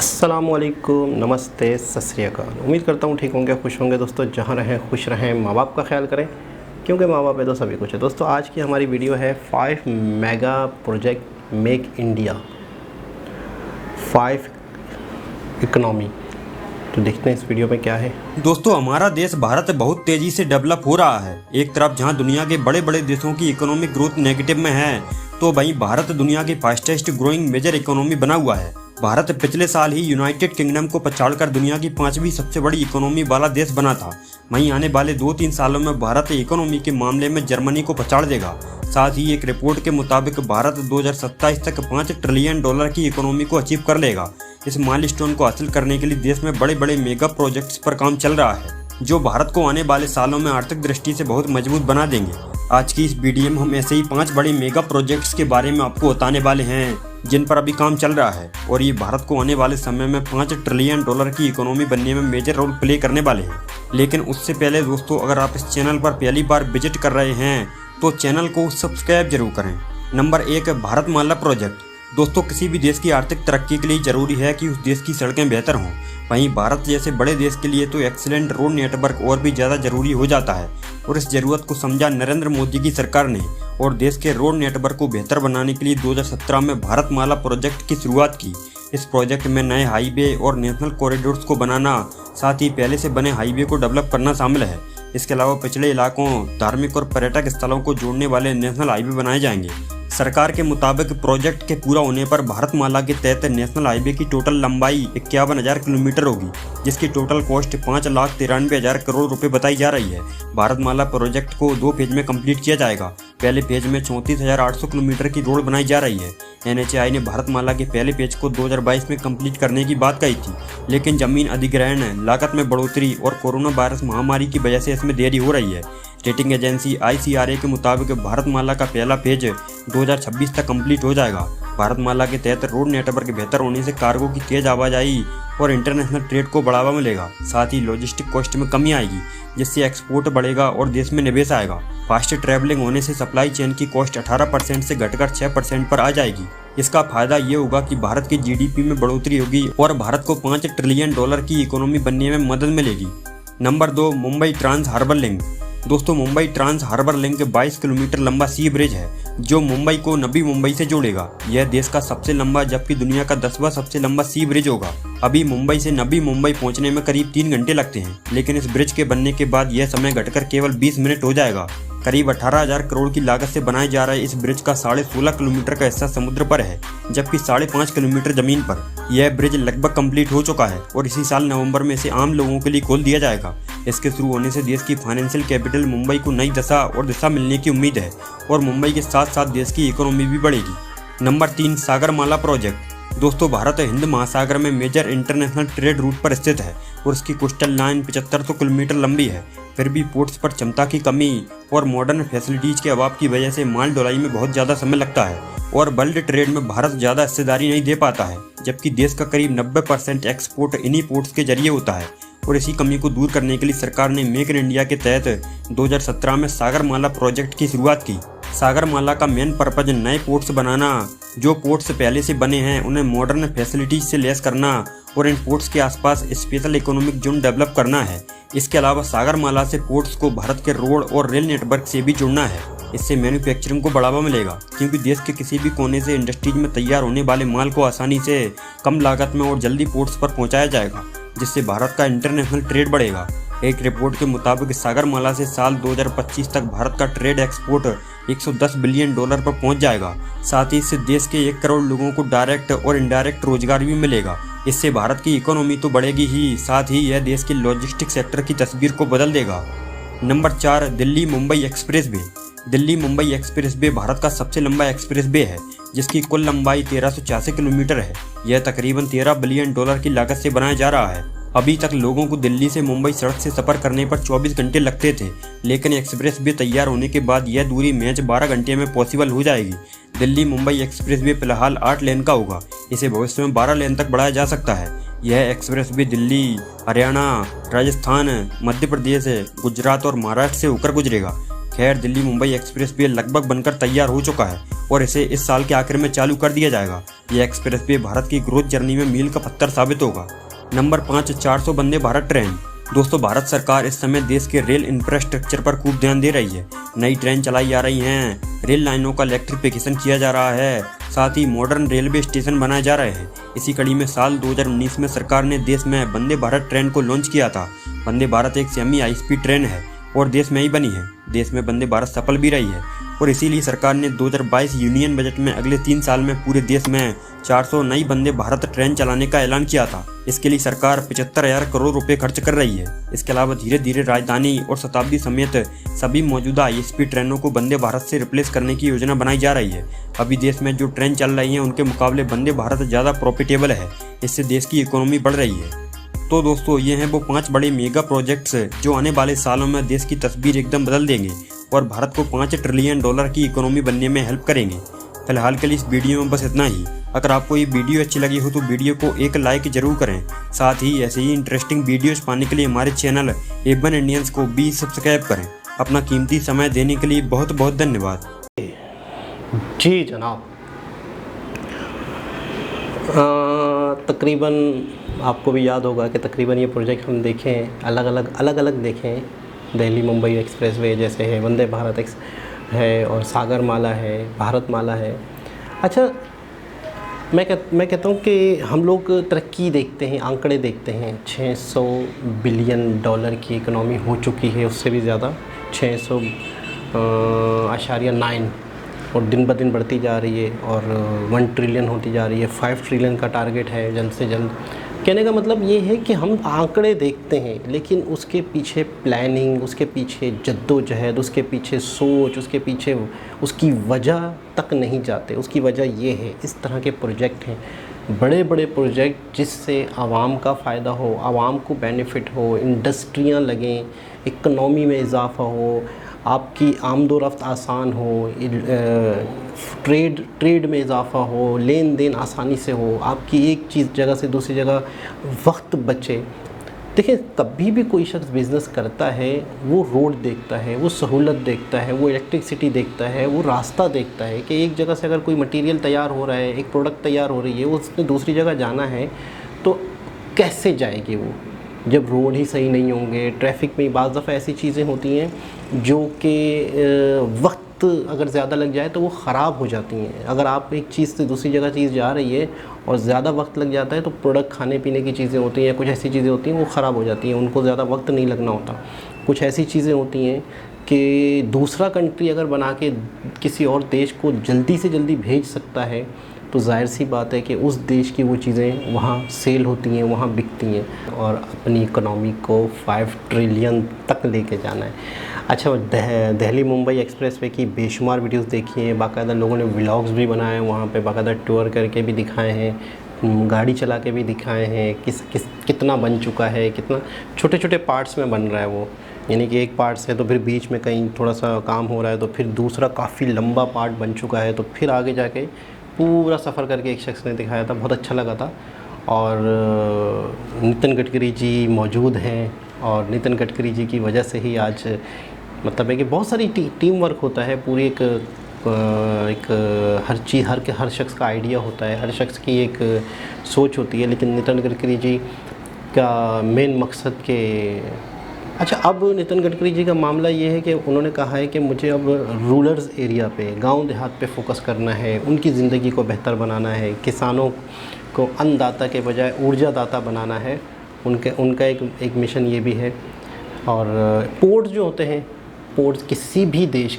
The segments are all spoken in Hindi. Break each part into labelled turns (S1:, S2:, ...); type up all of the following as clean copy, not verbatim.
S1: अस्सलामुअलैकुम, नमस्ते, सत श्री अकाल। उम्मीद करता हूँ ठीक होंगे, खुश होंगे दोस्तों। जहाँ रहें खुश रहें, माँ बाप का ख्याल करें, क्योंकि माँ बाप है तो सभी कुछ है। दोस्तों आज की हमारी वीडियो है 5 mega project make India 5 economy. तो देखते हैं इस वीडियो में क्या है।
S2: दोस्तों हमारा देश भारत बहुत तेजी से डेवलप हो रहा है। एक तरफ जहां दुनिया के बड़े बड़े देशों की इकोनॉमिक ग्रोथ नेगेटिव में है, तो वहीं भारत दुनिया की फास्टेस्ट ग्रोइंग मेजर इकोनॉमी बना हुआ है। भारत पिछले साल ही यूनाइटेड किंगडम को पछाड़कर दुनिया की 5वीं सबसे बड़ी इकोनॉमी वाला देश बना था। वहीं आने वाले 2-3 सालों में भारत इकोनॉमी के मामले में जर्मनी को पछाड़ देगा। साथ ही एक रिपोर्ट के मुताबिक भारत 2027 तक $5 ट्रिलियन की इकोनॉमी को अचीव कर लेगा। इस माइलस्टोन को हासिल करने के लिए देश में बड़े बड़े मेगा प्रोजेक्ट्स पर काम चल रहा है, जो भारत को आने वाले सालों में आर्थिक दृष्टि से बहुत मजबूत बना देंगे। आज की इस वीडियो में हम ऐसे ही 5 बड़े मेगा प्रोजेक्ट्स के बारे में आपको बताने वाले हैं, जिन पर अभी काम चल रहा है और ये भारत को आने वाले समय में $5 ट्रिलियन की इकोनॉमी बनने में मेजर रोल प्ले करने वाले हैं। लेकिन उससे पहले दोस्तों, अगर आप इस चैनल पर पहली बार विजिट कर रहे हैं तो चैनल को सब्सक्राइब जरूर करें। Number 1, Bharatmala project. दोस्तों किसी भी देश की आर्थिक तरक्की के लिए जरूरी है कि उस देश की सड़कें बेहतर हों। वहीं भारत जैसे बड़े देश के लिए तो एक्सीलेंट रोड नेटवर्क और भी ज़्यादा जरूरी हो जाता है, और इस जरूरत को समझा नरेंद्र मोदी की सरकार ने और देश के रोड नेटवर्क को बेहतर बनाने के लिए 2017 में भारतमाला प्रोजेक्ट की शुरुआत की। इस प्रोजेक्ट में नए हाईवे और नेशनल कॉरिडोर्स को बनाना, साथ ही पहले से बने हाईवे को डेवलप करना शामिल है। इसके अलावा पिछड़े इलाकों, धार्मिक और पर्यटक स्थलों को जोड़ने वाले नेशनल हाईवे बनाए जाएंगे। सरकार के मुताबिक प्रोजेक्ट के पूरा होने पर भारतमाला के तहत नेशनल हाईवे की टोटल लंबाई 51,000 किलोमीटर होगी, जिसकी टोटल कॉस्ट 5,93,000 करोड़ रुपए बताई जा रही है। भारतमाला प्रोजेक्ट को 2 फेज में कंप्लीट किया जाएगा। पहले फेज में 34,800 किलोमीटर की रोड बनाई जा रही है। NHAI ने भारतमाला के पहले पेज को 2022 में कंप्लीट करने की बात कही थी, लेकिन जमीन अधिग्रहण, लागत में बढ़ोतरी और कोरोना वायरस महामारी की वजह से इसमें देरी हो रही है। रेटिंग एजेंसी ICRA के मुताबिक भारतमाला का पहला फेज 2026 तक कंप्लीट हो जाएगा। भारतमाला के तहत रोड नेटवर्क बेहतर होने से कार्गो की तेज आवाजाही और इंटरनेशनल ट्रेड को बढ़ावा मिलेगा। साथ ही लॉजिस्टिक कॉस्ट में कमी आएगी, जिससे एक्सपोर्ट बढ़ेगा और देश में निवेश आएगा। फास्ट ट्रैवलिंग होने से सप्लाई चेन की कॉस्ट 18% से घटकर 6% पर आ जाएगी। इसका फायदा ये होगा कि भारत की GDP में बढ़ोतरी होगी और भारत को $5 ट्रिलियन की इकोनॉमी बनने में मदद मिलेगी। Number 2, Mumbai trans harbour link. दोस्तों Mumbai trans harbour link 22 kilometre लंबा सी ब्रिज है, जो मुंबई को नवी मुंबई से जोड़ेगा। यह देश का सबसे लंबा जबकि दुनिया का 10वां सबसे लंबा सी ब्रिज होगा। अभी मुंबई से नवी मुंबई पहुंचने में करीब 3 घंटे लगते हैं, लेकिन इस ब्रिज के बनने के बाद यह समय घटकर केवल 20 मिनट हो जाएगा। करीब 18,000 करोड़ की लागत से बनाए जा रहे इस ब्रिज का 16.5 किलोमीटर का हिस्सा समुद्र पर है, जबकि 5.5 किलोमीटर जमीन पर। यह ब्रिज लगभग कंप्लीट हो चुका है और इसी साल नवंबर में इसे आम लोगों के लिए खोल दिया जाएगा। इसके शुरू होने से देश की फाइनेंशियल कैपिटल मुंबई को नई दशा और दिशा मिलने की उम्मीद है, और मुंबई के साथ साथ देश की इकोनॉमी भी बढ़ेगी। Number 3, Sagarmala project. दोस्तों भारत हिंद महासागर में मेजर इंटरनेशनल ट्रेड रूट पर स्थित है और इसकी कोस्टल लाइन 7500 किलोमीटर लंबी है। फिर भी पोर्ट्स पर क्षमता की कमी और मॉडर्न फैसिलिटीज के अभाव की वजह से माल ढुलाई में बहुत ज़्यादा समय लगता है और वर्ल्ड ट्रेड में भारत ज़्यादा हिस्सेदारी नहीं दे पाता है, जबकि देश का करीब 90% एक्सपोर्ट इन्हीं पोर्ट्स के जरिए होता है। और इसी कमी को दूर करने के लिए सरकार ने मेक इन इंडिया के तहत 2017 में सागरमाला प्रोजेक्ट की शुरुआत की। सागरमाला का मेन पर्पज नए पोर्ट्स बनाना, जो पोर्ट्स पहले से बने हैं उन्हें मॉडर्न फैसिलिटीज से लैस करना और इन पोर्ट्स के आसपास स्पेशल इकोनॉमिक जोन डेवलप करना है। इसके अलावा सागरमाला से पोर्ट्स को भारत के रोड और रेल नेटवर्क से भी जोड़ना है। इससे मैन्युफैक्चरिंग को बढ़ावा मिलेगा, क्योंकि देश के किसी भी कोने से इंडस्ट्रीज में तैयार होने वाले माल को आसानी से, कम लागत में और जल्दी पोर्ट्स पर पहुंचाया जाएगा, जिससे भारत का इंटरनेशनल ट्रेड बढ़ेगा। एक रिपोर्ट के मुताबिक सागरमाला से साल 2025 तक भारत का ट्रेड एक्सपोर्ट $110 बिलियन पर पहुंच जाएगा। साथ ही इससे देश के 1 करोड़ लोगों को डायरेक्ट और इनडायरेक्ट रोजगार भी मिलेगा। इससे भारत की इकोनॉमी तो बढ़ेगी ही, साथ ही यह देश के लॉजिस्टिक सेक्टर की तस्वीर को बदल देगा। Number 4, Delhi Mumbai express way. Delhi Mumbai express way Bharat का सबसे लंबा एक्सप्रेस वे है, जिसकी कुल लंबाई 1386 किलोमीटर है। यह तकरीबन $13 बिलियन की लागत से बनाया जा रहा है। अभी तक लोगों को दिल्ली से मुंबई सड़क से सफ़र करने पर 24 घंटे लगते थे, लेकिन एक्सप्रेस वे तैयार होने के बाद यह दूरी महज 12 घंटे में पॉसिबल हो जाएगी। दिल्ली मुंबई एक्सप्रेस वे फिलहाल 8 लेन का होगा। इसे भविष्य में 12 लेन तक बढ़ाया जा सकता है। यह एक्सप्रेस वे दिल्ली, हरियाणा, राजस्थान, मध्य प्रदेश, गुजरात और महाराष्ट्र से होकर गुजरेगा। खैर, दिल्ली मुंबई एक्सप्रेसवे लगभग बनकर तैयार हो चुका है और इसे इस साल के आखिर में चालू कर दिया जाएगा। ये एक्सप्रेसवे भारत की ग्रोथ जर्नी में मील का पत्थर साबित होगा। Number 5, 400 Vande Bharat train. दोस्तों, भारत सरकार इस समय देश के रेल इंफ्रास्ट्रक्चर पर खूब ध्यान दे रही है। नई ट्रेन चलाई जा रही हैं, रेल लाइनों का इलेक्ट्रिफिकेशन किया जा रहा है, साथ ही मॉडर्न रेलवे स्टेशन बनाए जा रहे हैं। इसी कड़ी में साल 2019 में सरकार ने देश में वंदे भारत ट्रेन को लॉन्च किया था। वंदे भारत एक सेमी हाई स्पीड ट्रेन है और देश में ही बनी है। देश में वंदे भारत सफल भी रही है और इसीलिए सरकार ने 2022 यूनियन बजट में अगले 3 साल में पूरे देश में 400 नई वंदे भारत ट्रेन चलाने का ऐलान किया था। इसके लिए सरकार 75,000 करोड़ रुपए खर्च कर रही है। इसके अलावा धीरे धीरे राजधानी और शताब्दी समेत सभी मौजूदा हाई स्पीड ट्रेनों को वंदे भारत से रिप्लेस करने की योजना बनाई जा रही है। अभी देश में जो ट्रेन चल रही है उनके मुकाबले वंदे भारत ज़्यादा प्रॉफिटेबल है। इससे देश की इकोनॉमी बढ़ रही है। तो दोस्तों, ये हैं वो 5 बड़े मेगा प्रोजेक्ट्स जो आने वाले सालों में देश की तस्वीर एकदम बदल देंगे और भारत को $5 ट्रिलियन की इकोनॉमी बनने में हेल्प करेंगे। फिलहाल के लिए इस वीडियो में बस इतना ही। अगर आपको ये वीडियो अच्छी लगी हो तो वीडियो को एक लाइक जरूर करें। साथ ही ऐसे ही इंटरेस्टिंग वीडियोस पाने के लिए हमारे चैनल A1 इंडियंस को भी सब्सक्राइब करें। अपना कीमती समय देने के लिए बहुत बहुत धन्यवाद।
S1: जी जनाब, तकरीबन आपको भी याद होगा कि तकरीबन ये प्रोजेक्ट हम देखें, अलग अलग देखें। दिल्ली मुंबई एक्सप्रेसवे जैसे है, वंदे भारत है और सागर माला है, भारत माला है। अच्छा, मैं कहता हूँ कि हम लोग तरक्की देखते हैं, आंकड़े देखते हैं। $600 बिलियन की इकनॉमी हो चुकी है, उससे भी ज़्यादा 600.9 और दिन ब दिन बढ़ती जा रही है और 1 ट्रिलियन होती जा रही है। 5 ट्रिलियन का टारगेट है जल्द से जल्द। कहने का मतलब ये है कि हम आंकड़े देखते हैं लेकिन उसके पीछे प्लानिंग, उसके पीछे जद्दोजहद, उसके पीछे सोच, उसके पीछे उसकी वजह तक नहीं जाते। उसकी वजह ये है, इस तरह के प्रोजेक्ट हैं, बड़े बड़े प्रोजेक्ट जिससे आवाम का फ़ायदा हो, आवाम को बेनिफिट हो, इंडस्ट्रियाँ लगें, इकनॉमी में इजाफ़ा हो, आपकी आमदोरफ्त आसान हो, ट्रेड में इजाफ़ा हो, लेन देन आसानी से हो, आपकी एक चीज़ जगह से दूसरी जगह वक्त बचे। देखिए, कभी भी कोई शख्स बिज़नेस करता है, वो रोड देखता है, वो सहूलत देखता है, वो इलेक्ट्रिसिटी देखता है, वो रास्ता देखता है कि एक जगह से अगर कोई मटेरियल तैयार हो रहा है, एक प्रोडक्ट तैयार हो रही है, उसने दूसरी जगह जाना है तो कैसे जाएगी वो, जब रोड ही सही नहीं होंगे। ट्रैफिक में बाज़ दफ़ा ऐसी चीज़ें होती हैं जो कि वक्त अगर ज़्यादा लग जाए तो वो ख़राब हो जाती हैं। अगर आप एक चीज़ से दूसरी जगह चीज़ जा रही है और ज़्यादा वक्त लग जाता है तो प्रोडक्ट, खाने पीने की चीज़ें होती हैं, कुछ ऐसी चीज़ें होती हैं वो ख़राब हो जाती हैं, उनको ज़्यादा वक्त नहीं लगना होता। कुछ ऐसी चीज़ें होती हैं कि दूसरा कंट्री अगर बना के किसी और देश को जल्दी से जल्दी भेज सकता है तो जाहिर सी बात है कि उस देश की वो चीज़ें वहाँ सेल होती हैं, वहाँ बिकती हैं और अपनी इकोनॉमी को 5 ट्रिलियन तक लेके जाना है। अच्छा, दिल्ली मुंबई एक्सप्रेसवे की बेशुमार वीडियोस देखी हैं, बाकायदा लोगों ने व्लॉग्स भी बनाए हैं, वहाँ पे बाकायदा टूर करके भी दिखाए हैं, गाड़ी चला के भी दिखाए हैं कितना बन चुका है, कितना छोटे छोटे पार्ट्स में बन रहा है वो। यानी कि एक पार्ट से तो फिर बीच में कहीं थोड़ा सा काम हो रहा है तो फिर दूसरा काफ़ी लंबा पार्ट बन चुका है, तो फिर आगे जाके पूरा सफ़र करके एक शख्स ने दिखाया था, बहुत अच्छा लगा था। और नितिन गडकरी जी मौजूद हैं और नितिन गडकरी जी की वजह से ही आज मतलब है कि बहुत सारी टीम वर्क होता है, पूरी एक हर चीज़, हर शख्स का आइडिया होता है, हर शख्स की एक सोच होती है, लेकिन नितिन गडकरी जी का मेन मकसद के अच्छा, अब नितिन गडकरी जी का मामला ये है कि उन्होंने कहा है कि मुझे अब रूरल एरिया पे, गांव देहात पे फोकस करना है, उनकी ज़िंदगी को बेहतर बनाना है, किसानों को अन्नदाता के बजाय ऊर्जादाता बनाना है। उनका एक मिशन ये भी है। और पोर्ट जो होते हैं, पोर्ट्स किसी भी देश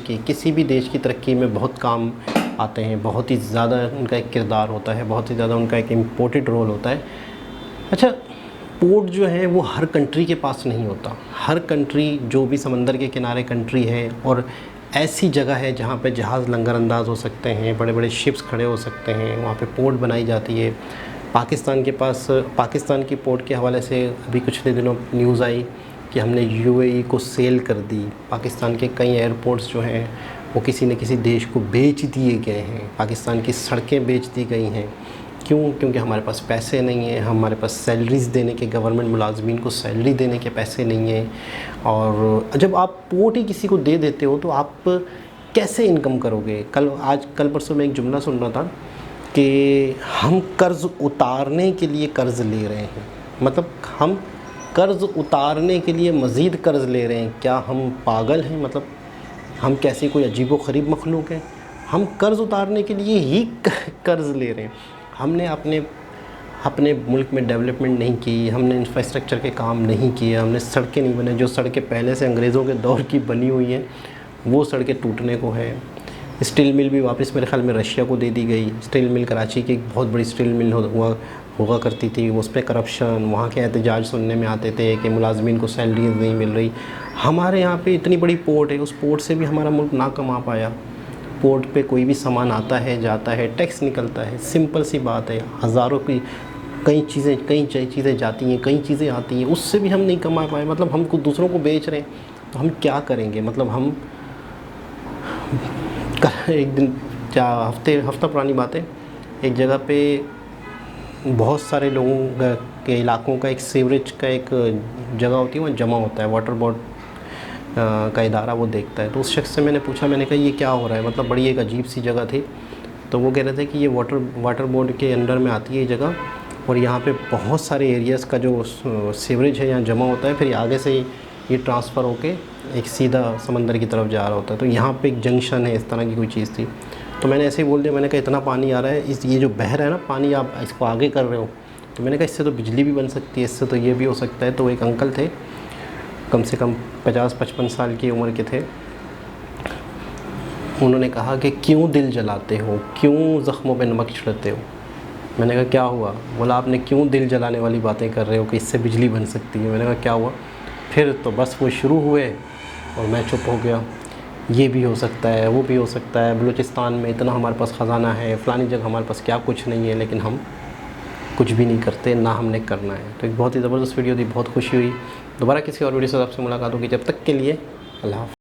S1: की तरक्की में बहुत काम आते हैं, बहुत ही ज़्यादा उनका एक किरदार होता है, बहुत ही ज़्यादा उनका एक इम्पोर्टेंट रोल होता है। अच्छा, पोर्ट जो है वो हर कंट्री के पास नहीं होता। हर कंट्री जो भी समंदर के किनारे कंट्री है और ऐसी जगह है जहाँ पे जहाज़ लंगरअंदाज हो सकते हैं, बड़े बड़े शिप्स खड़े हो सकते हैं, वहाँ पे पोर्ट बनाई जाती है। पाकिस्तान के पास, पाकिस्तान की पोर्ट के हवाले से अभी कुछ दिनों न्यूज़ आई कि हमने यूएई को सेल कर दी। पाकिस्तान के कई एयरपोर्ट्स जो हैं वो किसी न किसी देश को बेच दिए गए हैं, पाकिस्तान की सड़कें बेच दी गई हैं। क्यों? क्योंकि हमारे पास पैसे नहीं हैं, हमारे पास सैलरीज़ देने के, गवर्नमेंट मुलाजमीन को सैलरी देने के पैसे नहीं हैं। और जब आप पोर्ट ही किसी को दे देते हो तो आप कैसे इनकम करोगे? कल परसों मैं एक जुमला सुन रहा था कि हम कर्ज़ उतारने के लिए कर्ज़ ले रहे हैं। मतलब हम कर्ज़ उतारने के लिए मज़ीद कर्ज़ ले रहे हैं। क्या हम पागल हैं? मतलब हम कैसी कोई अजीबोगरीब मखलूक हैं? हम कर्ज़ उतारने के लिए ही कर्ज़ ले रहे हैं। हमने अपने मुल्क में डेवलपमेंट नहीं की, हमने इंफ्रास्ट्रक्चर के काम नहीं किए, हमने सड़कें नहीं बनाई। जो सड़कें पहले से अंग्रेज़ों के दौर की बनी हुई हैं वो सड़कें टूटने को है। स्टील मिल भी वापस मेरे ख़्याल में रशिया को दे दी गई। स्टील मिल कराची की एक बहुत बड़ी स्टील मिल हुआ करती थी, उस पर करप्शन, वहाँ के एहतजाज सुनने में आते थे कि मुलाजमीन को सैलरी नहीं मिल रही। हमारे यहाँ पे इतनी बड़ी पोर्ट है, उस पोर्ट से भी हमारा मुल्क ना कमा पाया। पोर्ट पे कोई भी सामान आता है, जाता है, टैक्स निकलता है, सिंपल सी बात है। हज़ारों की कई चीज़ें जाती हैं, कई चीज़ें आती हैं, उससे भी हम नहीं कमा पाए। मतलब हम को दूसरों को बेच रहे हैं तो हम क्या करेंगे? मतलब हम एक दिन हफ्ता पुरानी बात है, एक जगह पे बहुत सारे लोगों के इलाकों का एक सीवरेज का एक जगह होती है, वहाँ जमा होता है, वाटर बोर्ड का इदारा वो देखता है। तो उस शख्स से मैंने पूछा, मैंने कहा ये क्या हो रहा है? मतलब बड़ी एक अजीब सी जगह थी। तो वो कह रहे थे कि ये वाटर बोर्ड के अंडर में आती है ये जगह, और यहाँ पे बहुत सारे एरियाज़ का जो सीवरेज है यहाँ जमा होता है, फिर आगे से ये ट्रांसफ़र होके एक सीधा समंदर की तरफ जा रहा होता है। तो यहाँ पे एक जंक्शन है, इस तरह की कोई चीज़ थी। तो मैंने ऐसे ही बोल दिया, मैंने कहा इतना पानी आ रहा है, ये जो बह रहा है ना पानी, आप इसको आगे कर रहे हो। तो मैंने कहा इससे तो बिजली भी बन सकती है, इससे तो ये भी हो सकता है। तो एक अंकल थे, कम से कम 50-55 साल की उम्र के थे। उन्होंने कहा कि क्यों दिल जलाते हो, क्यों ज़ख्मों पे नमक छिड़कते हो? मैंने कहा क्या हुआ? बोला आपने क्यों दिल जलाने वाली बातें कर रहे हो कि इससे बिजली बन सकती है। मैंने कहा क्या हुआ? फिर तो बस वो शुरू हुए और मैं चुप हो गया। ये भी हो सकता है, वो भी हो सकता है, बलूचिस्तान में इतना हमारे पास ख़जाना है, फ़लानी जगह हमारे पास क्या कुछ नहीं है, लेकिन हम कुछ भी नहीं करते, ना हमने करना है। तो एक बहुत ही ज़बरदस्त वीडियो थी, बहुत खुशी हुई। दोबारा किसी और वीडियो से आपसे मुलाकात होगी, जब तक के लिए अल्लाह हाफ़िज़।